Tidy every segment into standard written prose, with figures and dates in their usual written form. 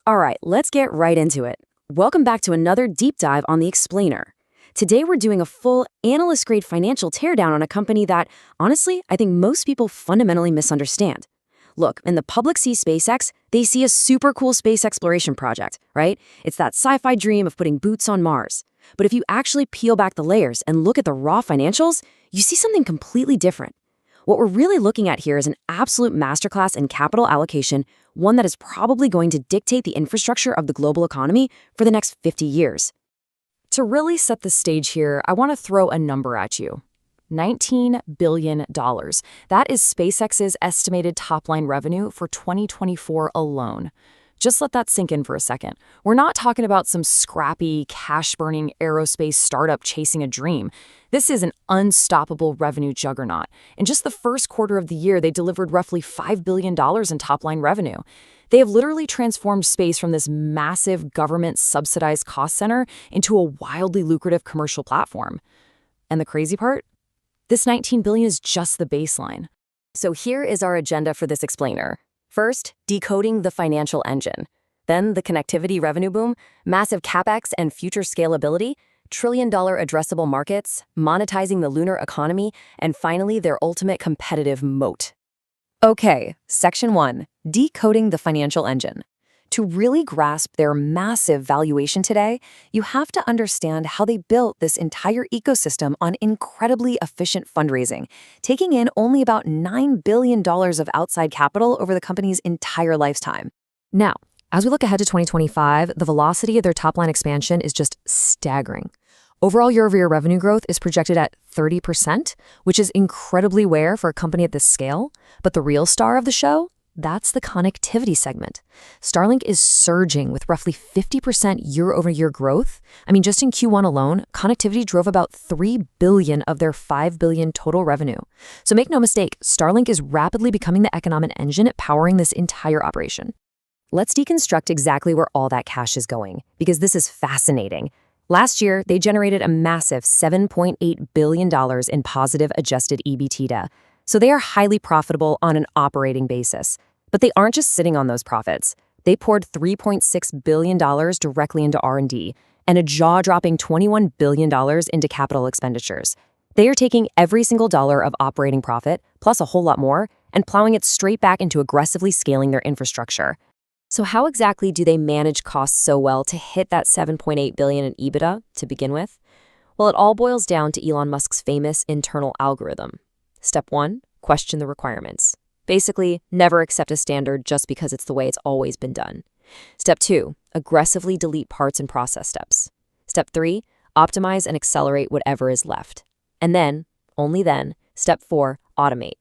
All right, let's get right into it. Welcome back to another deep dive on the Explainer. Today we're doing a full analyst-grade financial teardown on a company that, honestly, I think most people fundamentally misunderstand. Look, in the public see SpaceX, they see a super cool space exploration project, right? It's that sci-fi dream of putting boots on Mars. But if you actually peel back the layers and look at the raw financials, you see something completely different. What we're really looking at here is an absolute masterclass in capital allocation, one that is probably going to dictate the infrastructure of the global economy for the next 50 years. To really set the stage here, I want to throw a number at you. $19 billion. That is SpaceX's estimated top-line revenue for 2024 alone. Just let that sink in for a second. We're not talking about some scrappy, cash-burning aerospace startup chasing a dream. This is an unstoppable revenue juggernaut. In just the first quarter of the year, they delivered roughly $5 billion in top-line revenue. They have literally transformed space from this massive government-subsidized cost center into a wildly lucrative commercial platform. And the crazy part? This $19 billion is just the baseline. So here is our agenda for this explainer. First, decoding the financial engine. Then the connectivity revenue boom, massive capex and future scalability, trillion-dollar addressable markets, monetizing the lunar economy, and finally their ultimate competitive moat. Okay, Section 1, decoding the financial engine. To really grasp their massive valuation today, you have to understand how they built this entire ecosystem on incredibly efficient fundraising, taking in only about $9 billion of outside capital over the company's entire lifetime. Now, as we look ahead to 2025, the velocity of their top-line expansion is just staggering. Overall year-over-year revenue growth is projected at 30%, which is incredibly rare for a company at this scale. But the real star of the show? That's the connectivity segment. Starlink is surging with roughly 50% year-over-year growth. I mean, just in Q1 alone, connectivity drove about $3 billion of their $5 billion total revenue. So make no mistake, Starlink is rapidly becoming the economic engine powering this entire operation. Let's deconstruct exactly where all that cash is going, because this is fascinating. Last year, they generated a massive $7.8 billion in positive adjusted EBITDA. So they are highly profitable on an operating basis. But they aren't just sitting on those profits. They poured $3.6 billion directly into R&D and a jaw-dropping $21 billion into capital expenditures. They are taking every single dollar of operating profit, plus a whole lot more, and plowing it straight back into aggressively scaling their infrastructure. So how exactly do they manage costs so well to hit that $7.8 billion in EBITDA to begin with? Well, it all boils down to Elon Musk's famous internal algorithm. Step 1, question the requirements. Basically, never accept a standard just because it's the way it's always been done. Step 2, aggressively delete parts and process steps. Step 3, optimize and accelerate whatever is left. And then, only then, Step 4, automate.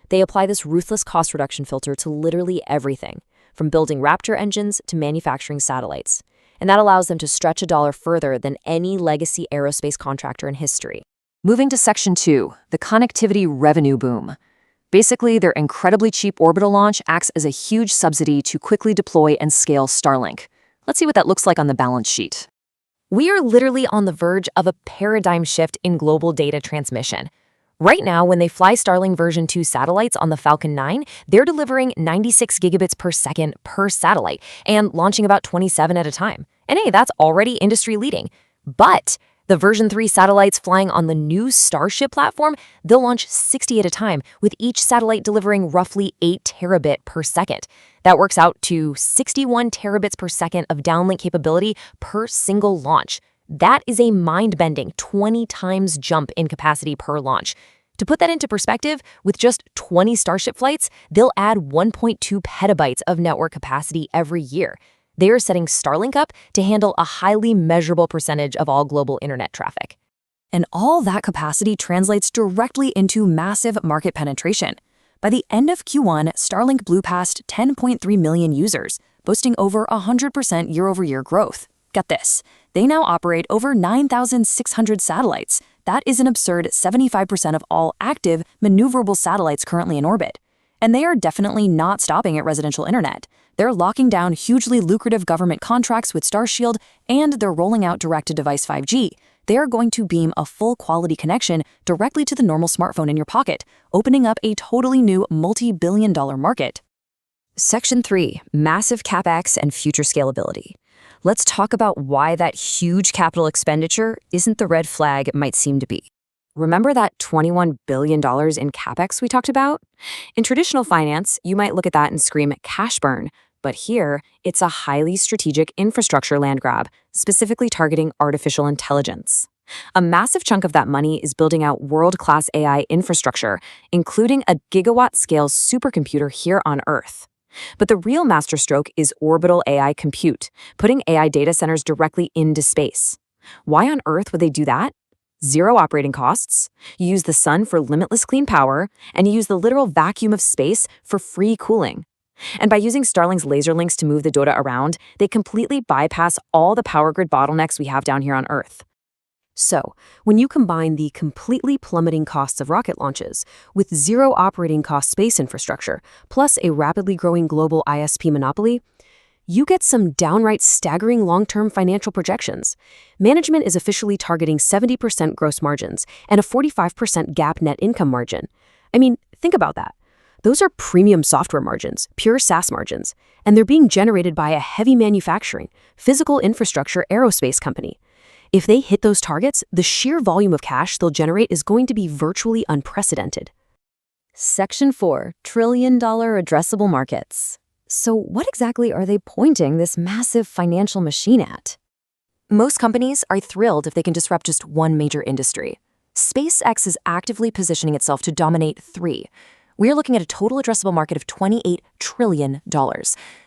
They apply this ruthless cost reduction filter to literally everything, from building Raptor engines to manufacturing satellites. And that allows them to stretch a dollar further than any legacy aerospace contractor in history. Moving to Section 2, the connectivity revenue boom. Basically, their incredibly cheap orbital launch acts as a huge subsidy to quickly deploy and scale Starlink. Let's see what that looks like on the balance sheet. We are literally on the verge of a paradigm shift in global data transmission. Right now, when they fly Starlink version 2 satellites on the Falcon 9, they're delivering 96 gigabits per second per satellite and launching about 27 at a time. And hey, that's already industry leading. But the version 3 satellites flying on the new Starship platform, they'll launch 60 at a time, with each satellite delivering roughly 8 terabit per second. That works out to 61 terabits per second of downlink capability per single launch. That is a mind-bending 20 times jump in capacity per launch. To put that into perspective, with just 20 Starship flights, they'll add 1.2 petabytes of network capacity every year. They are setting Starlink up to handle a highly measurable percentage of all global internet traffic. And all that capacity translates directly into massive market penetration. By the end of Q1, Starlink blew past 10.3 million users, boasting over 100% year-over-year growth. Get this, they now operate over 9,600 satellites. That is an absurd 75% of all active, maneuverable satellites currently in orbit. And they are definitely not stopping at residential internet. They're locking down hugely lucrative government contracts with Starshield, and they're rolling out direct-to-device 5G. They are going to beam a full-quality connection directly to the normal smartphone in your pocket, opening up a totally new multi-billion-dollar market. Section 3, massive capex and future scalability. Let's talk about why that huge capital expenditure isn't the red flag it might seem to be. Remember that $21 billion in capex we talked about? In traditional finance, you might look at that and scream cash burn, but here, it's a highly strategic infrastructure land grab, specifically targeting artificial intelligence. A massive chunk of that money is building out world-class AI infrastructure, including a gigawatt-scale supercomputer here on Earth. But the real masterstroke is orbital AI compute, putting AI data centers directly into space. Why on earth would they do that? Zero operating costs, you use the sun for limitless clean power, and you use the literal vacuum of space for free cooling. And by using Starlink's laser links to move the data around, they completely bypass all the power grid bottlenecks we have down here on Earth. So, when you combine the completely plummeting costs of rocket launches with zero operating cost space infrastructure, plus a rapidly growing global ISP monopoly, you get some downright staggering long-term financial projections. Management is officially targeting 70% gross margins and a 45% GAAP net income margin. I mean, think about that. Those are premium software margins, pure SaaS margins, and they're being generated by a heavy manufacturing, physical infrastructure aerospace company. If they hit those targets, the sheer volume of cash they'll generate is going to be virtually unprecedented. Section 4, trillion-dollar addressable markets. So what exactly are they pointing this massive financial machine at? Most companies are thrilled if they can disrupt just one major industry. SpaceX is actively positioning itself to dominate 3. We're looking at a total addressable market of $28 trillion.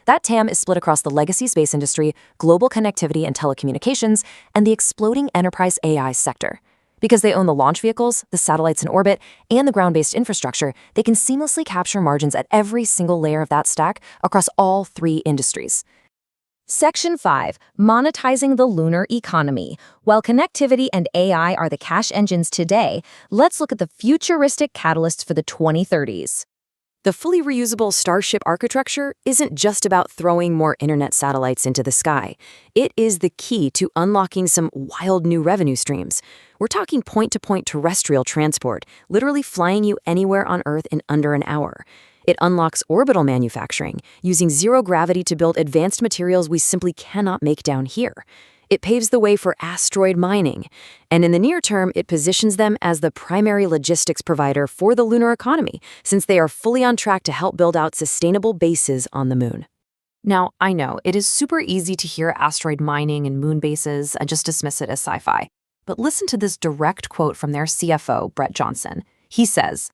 That TAM is split across the legacy space industry, global connectivity and telecommunications, and the exploding enterprise AI sector. Because they own the launch vehicles, the satellites in orbit, and the ground-based infrastructure, they can seamlessly capture margins at every single layer of that stack across all 3 industries. Section 5, monetizing the lunar economy. While connectivity and AI are the cash engines today, let's look at the futuristic catalysts for the 2030s. The fully reusable Starship architecture isn't just about throwing more internet satellites into the sky. It is the key to unlocking some wild new revenue streams. We're talking point-to-point terrestrial transport, literally flying you anywhere on Earth in under an hour. It unlocks orbital manufacturing, using zero gravity to build advanced materials we simply cannot make down here. It paves the way for asteroid mining, and in the near term, it positions them as the primary logistics provider for the lunar economy, since they are fully on track to help build out sustainable bases on the moon. Now, I know, it is super easy to hear asteroid mining and moon bases and just dismiss it as sci-fi. But listen to this direct quote from their CFO, Brett Johnson. He says,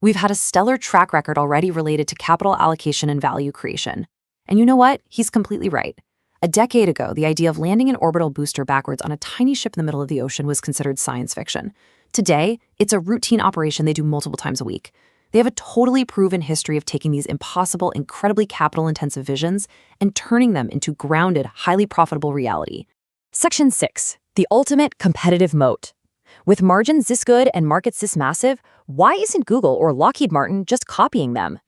"We've had a stellar track record already related to capital allocation and value creation." And you know what? He's completely right. A decade ago, the idea of landing an orbital booster backwards on a tiny ship in the middle of the ocean was considered science fiction. Today, it's a routine operation they do multiple times a week. They have a totally proven history of taking these impossible, incredibly capital-intensive visions and turning them into grounded, highly profitable reality. Section 6, the ultimate competitive moat. With margins this good and markets this massive, why isn't Google or Lockheed Martin just copying them?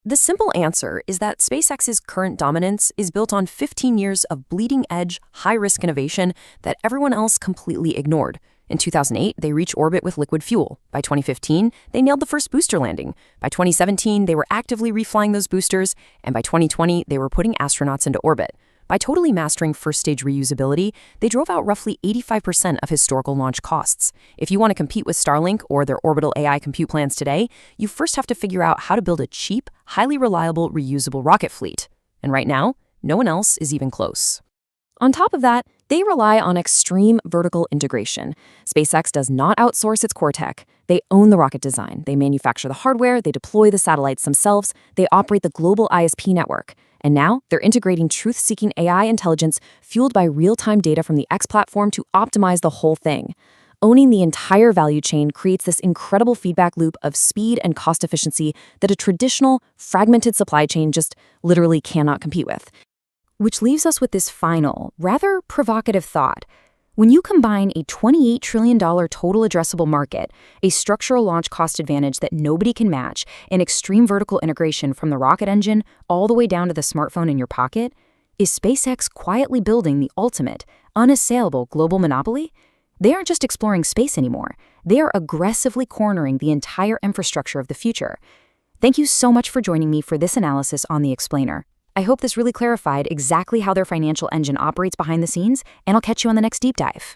The simple answer is that SpaceX's current dominance is built on 15 years of bleeding-edge, high-risk innovation that everyone else completely ignored. In 2008, they reached orbit with liquid fuel. By 2015, they nailed the first booster landing. By 2017, they were actively reflying those boosters, and by 2020, they were putting astronauts into orbit. By totally mastering first-stage reusability, they drove out roughly 85% of historical launch costs. If you want to compete with Starlink or their orbital AI compute plans today, you first have to figure out how to build a cheap, highly reliable, reusable rocket fleet. And right now, no one else is even close. On top of that, they rely on extreme vertical integration. SpaceX does not outsource its core tech. They own the rocket design. They manufacture the hardware. They deploy the satellites themselves. They operate the global ISP network. And now, they're integrating truth-seeking AI intelligence fueled by real-time data from the X platform to optimize the whole thing. Owning the entire value chain creates this incredible feedback loop of speed and cost efficiency that a traditional, fragmented supply chain just literally cannot compete with. Which leaves us with this final, rather provocative thought. When you combine a $28 trillion total addressable market, a structural launch cost advantage that nobody can match, and extreme vertical integration from the rocket engine all the way down to the smartphone in your pocket, is SpaceX quietly building the ultimate, unassailable global monopoly? They aren't just exploring space anymore. They are aggressively cornering the entire infrastructure of the future. Thank you so much for joining me for this analysis on The Explainer. I hope this really clarified exactly how their financial engine operates behind the scenes, and I'll catch you on the next deep dive.